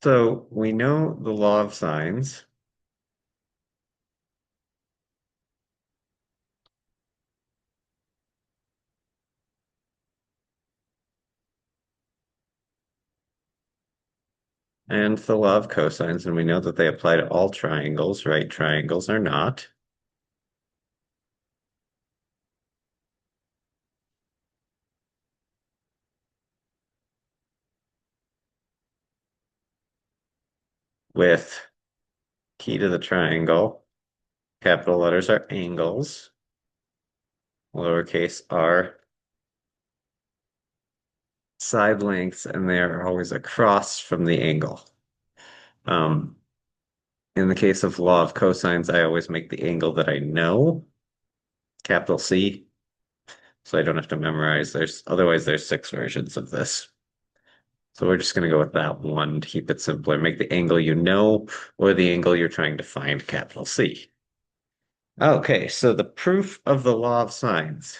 So we know the law of sines, and the law of cosines, and we know that they apply to all triangles, right? Triangles are not. With key to the triangle, capital letters are angles, lowercase r side lengths, and they are always across from the angle. Um, in the case of law of cosines, I always make the angle that I know, capital C, so I don't have to memorize. Otherwise there's six versions of this. So we're just going to go with that one to keep it simpler. Make the angle you know or the angle you're trying to find, capital C. Okay, so the proof of the law of sines.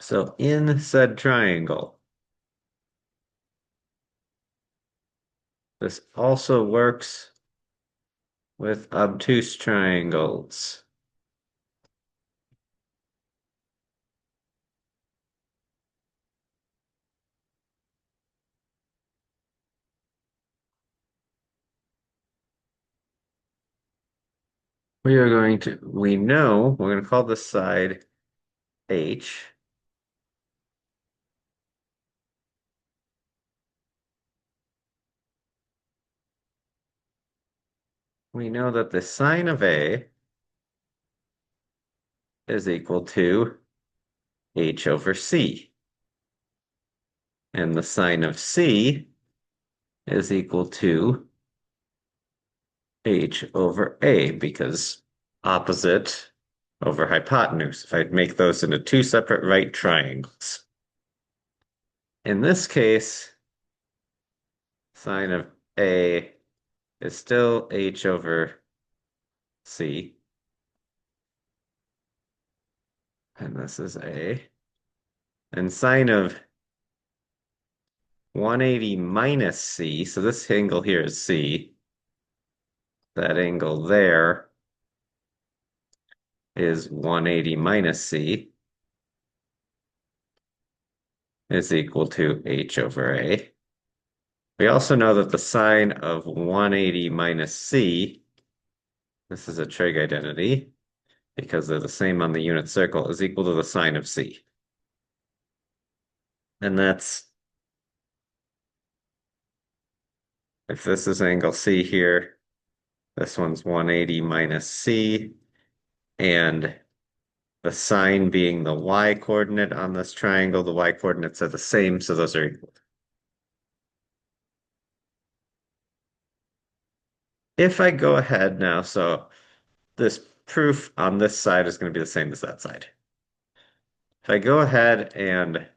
So in said triangle, this also works with obtuse triangles. We know, we're going to call this side H. We know that the sine of A is equal to H over C. And the sine of C is equal to H over A because opposite over hypotenuse. If I'd make those into two separate right triangles. In this case, sine of A is still H over C. And this is A. And sine of 180 minus C, so this angle here is C. That angle there is 180 minus C is equal to H over A. We also know that the sine of 180 minus C, this is a trig identity, because they're the same on the unit circle, is equal to the sine of C. And that's, if this is angle C here, this one's 180 minus C, and the sine being the y coordinate on this triangle, the y coordinates are the same, so those are equal. If I go ahead now, so this proof on this side is going to be the same as that side. If I go ahead and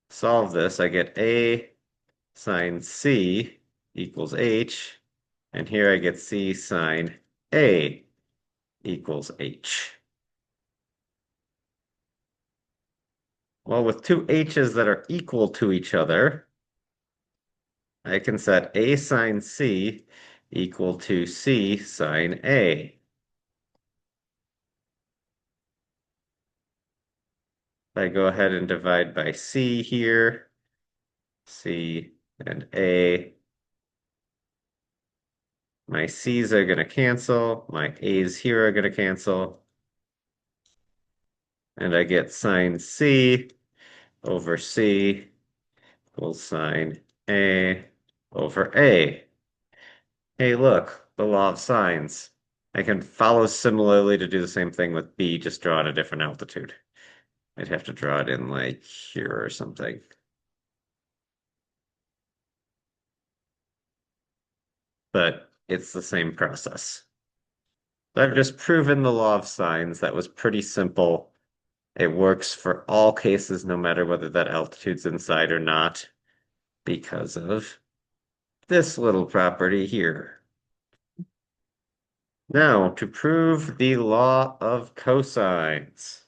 solve this, I get A sine C equals H, and here I get C sine A equals H. Well, with two H's that are equal to each other, I can set A sine C equal to C sine A. If I go ahead and divide by C here, C and A, my C's are going to cancel, my A's here are going to cancel, and I get sine C over C equals sine A over A. Hey, look, the law of sines. I can follow similarly to do the same thing with B, just draw at a different altitude. I'd have to draw it in like here or something. But it's the same process. So I've just proven the law of sines. That was pretty simple. It works for all cases, no matter whether that altitude's inside or not, because of this little property here. Now, to prove the law of cosines.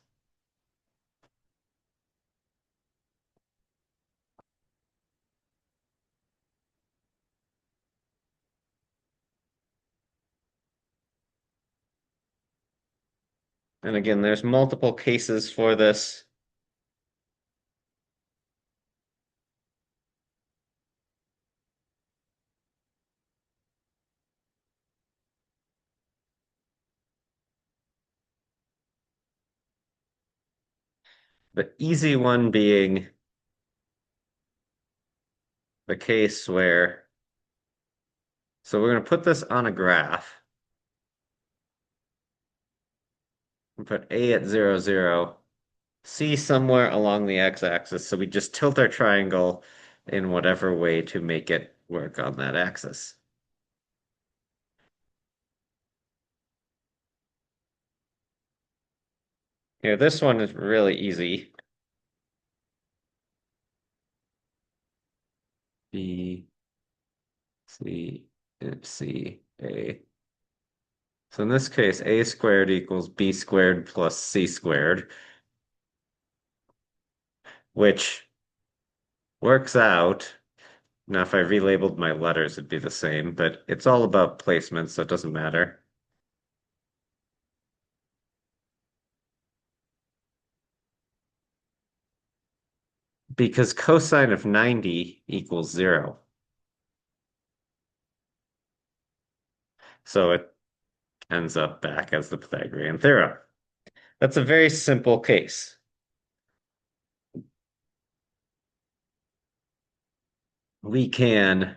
And again, there's multiple cases for this. The easy one being the case where, so we're going to put this on a graph and put A at 0, 0, C somewhere along the x-axis. So we just tilt our triangle in whatever way to make it work on that axis. Here, this one is really easy. B, C, C, A. So in this case, A squared equals B squared plus C squared, which works out. Now, if I relabeled my letters, it'd be the same, but it's all about placement, so it doesn't matter. Because cosine of 90 equals 0. So it ends up back as the Pythagorean theorem. That's a very simple case. We can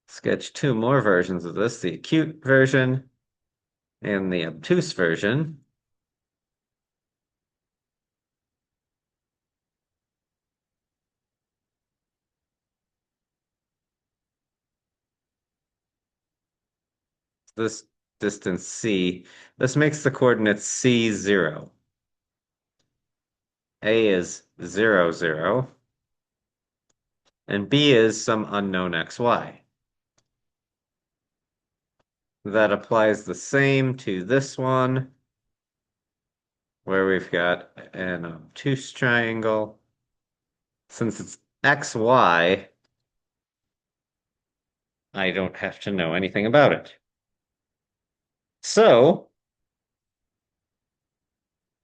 sketch two more versions of this, the acute version and the obtuse version. This distance C, this makes the coordinates C, 0. A is 0, 0, and B is some unknown xy. That applies the same to this one, where we've got an obtuse triangle. Since it's xy, I don't have to know anything about it. So,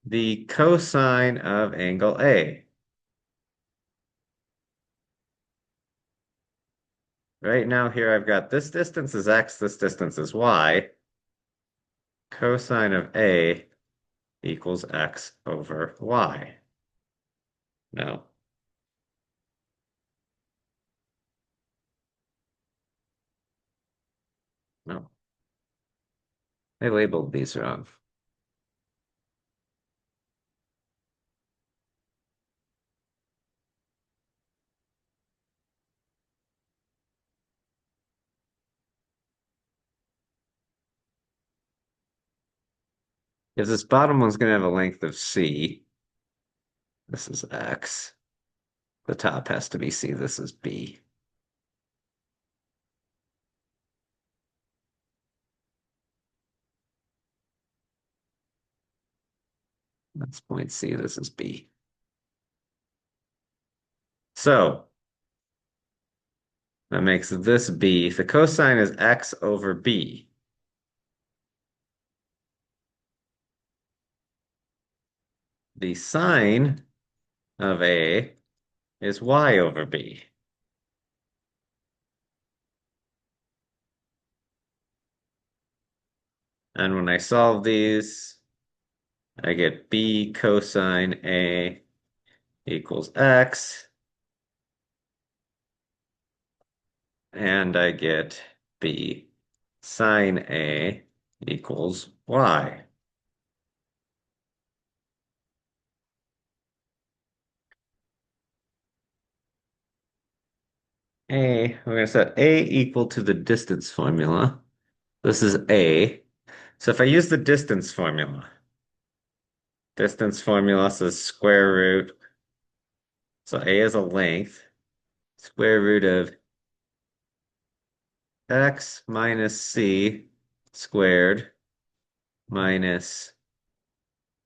the cosine of angle A. Right now here I've got this distance is x, this distance is y. Cosine of A equals x over y. No. No. I labeled these wrong. If this bottom one's going to have a length of c, this is x. The top has to be c, this is b. That's point c, this is b. So, that makes this b. The cosine is x over b. The sine of A is y over b. And when I solve these, I get b cosine A equals x. And I get b sine A equals y. We're going to set A equal to the distance formula. This is A. So if I use the distance formula says square root. So A is a length. Square root of x minus c squared minus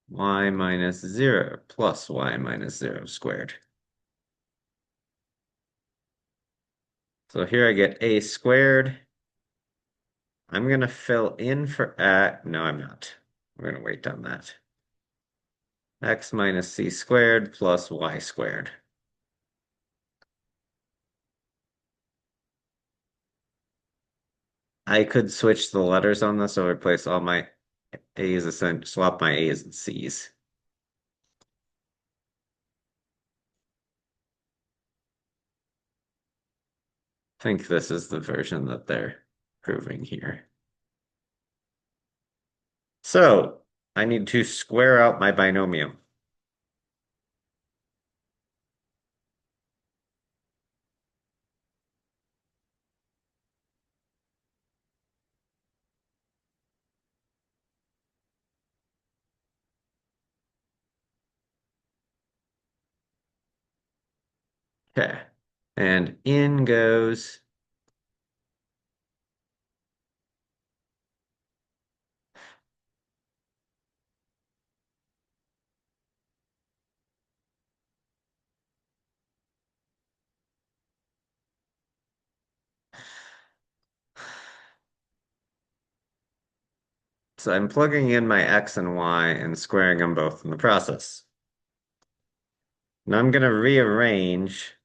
y minus 0 plus y minus 0 squared. So here I get a squared. I'm going to fill in for no, I'm not. We're gonna wait on that. X minus c squared plus y squared. I could switch the letters on this, so replace all my A's and swap my A's and C's. I think this is the version that they're proving here. So I need to square out my binomial. Okay. And in goes, so I'm plugging in my X and Y and squaring them both in the process. Now I'm going to rearrange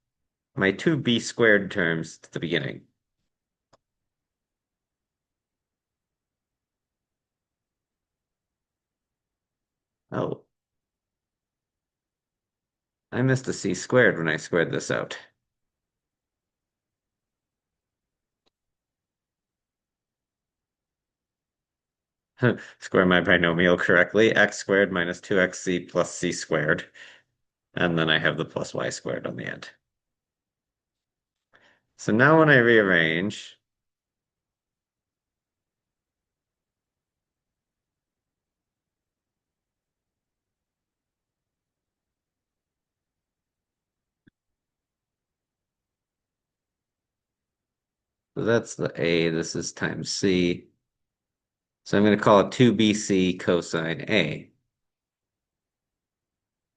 my two B squared terms to the beginning. Oh, I missed a C squared when I squared this out. Square my binomial correctly, x squared minus 2xc plus c squared. And then I have the plus y squared on the end. So now when I rearrange, so that's the A, this is times C. So I'm going to call it 2bc cosine A.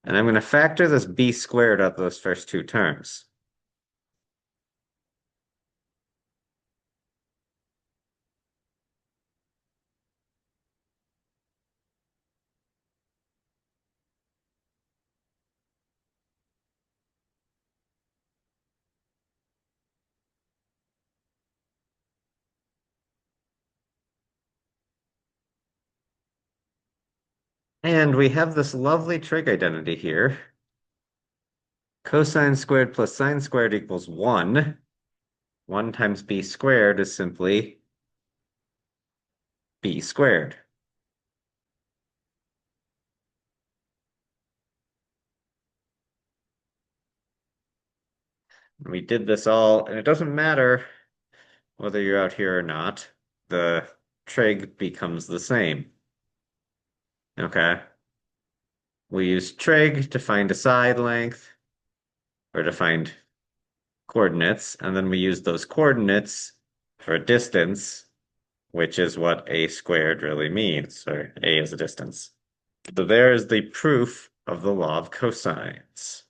And I'm going to factor this b squared out those first two terms. And we have this lovely trig identity here. Cosine squared plus sine squared equals 1. 1 times b squared is simply b squared. We did this all, and it doesn't matter whether you're out here or not. The trig becomes the same. Okay. We use trig to find a side length or to find coordinates, and then we use those coordinates for a distance, which is what a squared really means, or a is a distance. So there is the proof of the law of cosines.